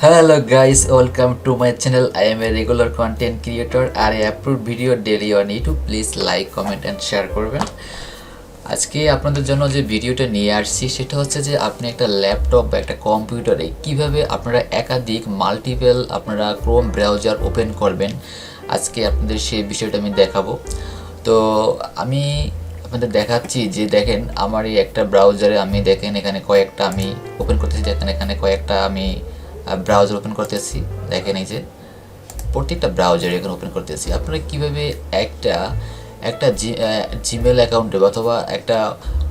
Hello guys, welcome to my channel. I am a regular content creator and I upload video daily on YouTube. Please like, comment and share করবেন। আজকে আপনাদের জন্য যে ভিডিওটা নিয়ে আসছি সেটা হচ্ছে যে আপনি একটা ল্যাপটপ বা একটা কম্পিউটারে কিভাবে আপনারা একাধিক মাল্টিপল আপনারা ক্রোম ব্রাউজার ওপেন করবেন। আজকে আপনাদের সেই বিষয়টা আমি দেখাবো। তো আমি আপনাদের দেখাচ্ছি যে দেখেন আমার এই একটা ব্রাউজারে আমি দেখেন এখানে কয়েকটা আমি ওপেন করতেছি, দেখেন এখানে কয়েকটা আমি ব্রাউজার ওপেন করতেছি। দেখেন এই যে প্রত্যেকটা ব্রাউজার এখানে ওপেন করতেছি। আপনারা কীভাবে একটা জিমেল অ্যাকাউন্টে অথবা একটা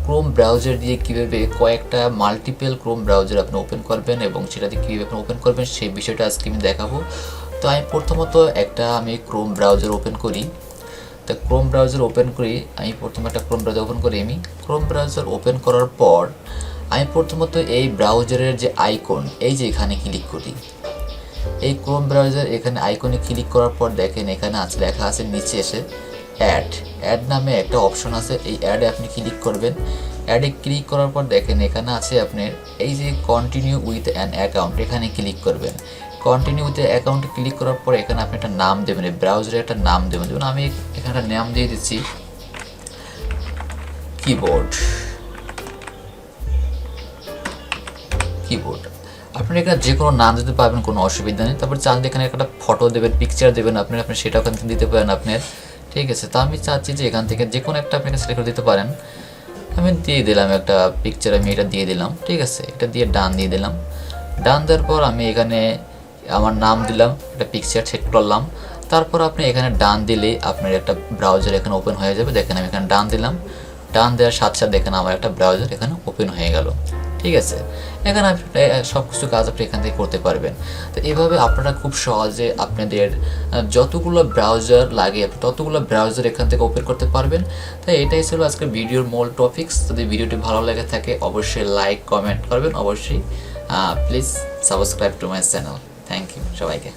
ক্রোম ব্রাউজার দিয়ে কীভাবে কয়েকটা মাল্টিপল ক্রোম ব্রাউজার আপনি ওপেন করবেন এবং সেটা দিয়ে কীভাবে আপনি ওপেন করবেন সেই বিষয়টা আজকে আমি দেখাবো। তো আমি প্রথমত আমি ক্রোম ব্রাউজার ওপেন করি। তো ক্রোম ব্রাউজার ওপেন করি, আমি প্রথমে একটা ক্রোম ব্রাউজার ওপেন করি। আমি ক্রোম ব্রাউজার ওপেন করার পর আমি প্রথমত এই ব্রাউজারের যে আইকন এই যে এখানে ক্লিক করি। এই ক্রোম ব্রাউজার এখানে আইকনে ক্লিক করার পর দেখেন এখানে আছে লেখা আছে নিচে এসে অ্যাড নামে একটা অপশন আছে। এই অ্যাডে আপনি ক্লিক করবেন। অ্যাডে ক্লিক করার পর দেখেন এখানে আছে আপনার এই যে কন্টিনিউ উইথ অ্যান অ্যাকাউন্ট, এখানে ক্লিক করবেন। কন্টিনিউ উইথ অ্যাকাউন্টে ক্লিক করার পর এখানে আপনি একটা নাম দেবেন, এই ব্রাউজারে একটা নাম দেবেন। যেমন আমি এখানে একটা নাম দিয়ে দিচ্ছি কিবোর্ড। আপনারা এখানে যে কোনো নাম দিতে পারবেন, কোনো অসুবিধা নেই। তারপর চাইলে এখানে একটা ফটো দেবেন, পিকচার দেবেন, আপনি সেটাও এখান থেকে দিতে পারেন আপনার, ঠিক আছে। তো আমি চাচ্ছি যে এখান থেকে যে কোনো একটা আপনাকে সিলেক্ট করে দিতে পারেন। আমি দিয়ে দিলাম একটা পিকচার, আমি এটা দিয়ে দিলাম, ঠিক আছে। এটা দিয়ে ডান দিয়ে দিলাম। ডান দেওয়ার পর আমি এখানে আমার নাম দিলাম, একটা পিকচার সেট করলাম। তারপর আপনি এখানে ডান দিলেই আপনার একটা ব্রাউজার এখানে ওপেন হয়ে যাবে। দেখেন আমি এখানে ডান দিলাম, ডান দেওয়ার সাথে সাথে দেখেন আমার একটা ব্রাউজার এখানে ওপেন হয়ে গেল, ঠিক আছে। এখানে আপনি সব কিছু কাজ আপনি এখান থেকে করতে পারবেন। তো এইভাবে আপনারা খুব সহজে আপনাদের যতগুলো ব্রাউজার লাগে ততগুলো ব্রাউজার এখান থেকে ওপেন করতে পারবেন। তাই এটাই ছিল আজকের ভিডিওর মূল টপিকস। যদি ভিডিওটি ভালো লেগে থাকে অবশ্যই লাইক কমেন্ট করবেন, অবশ্যই please subscribe to my channel. Thank you সবাইকে।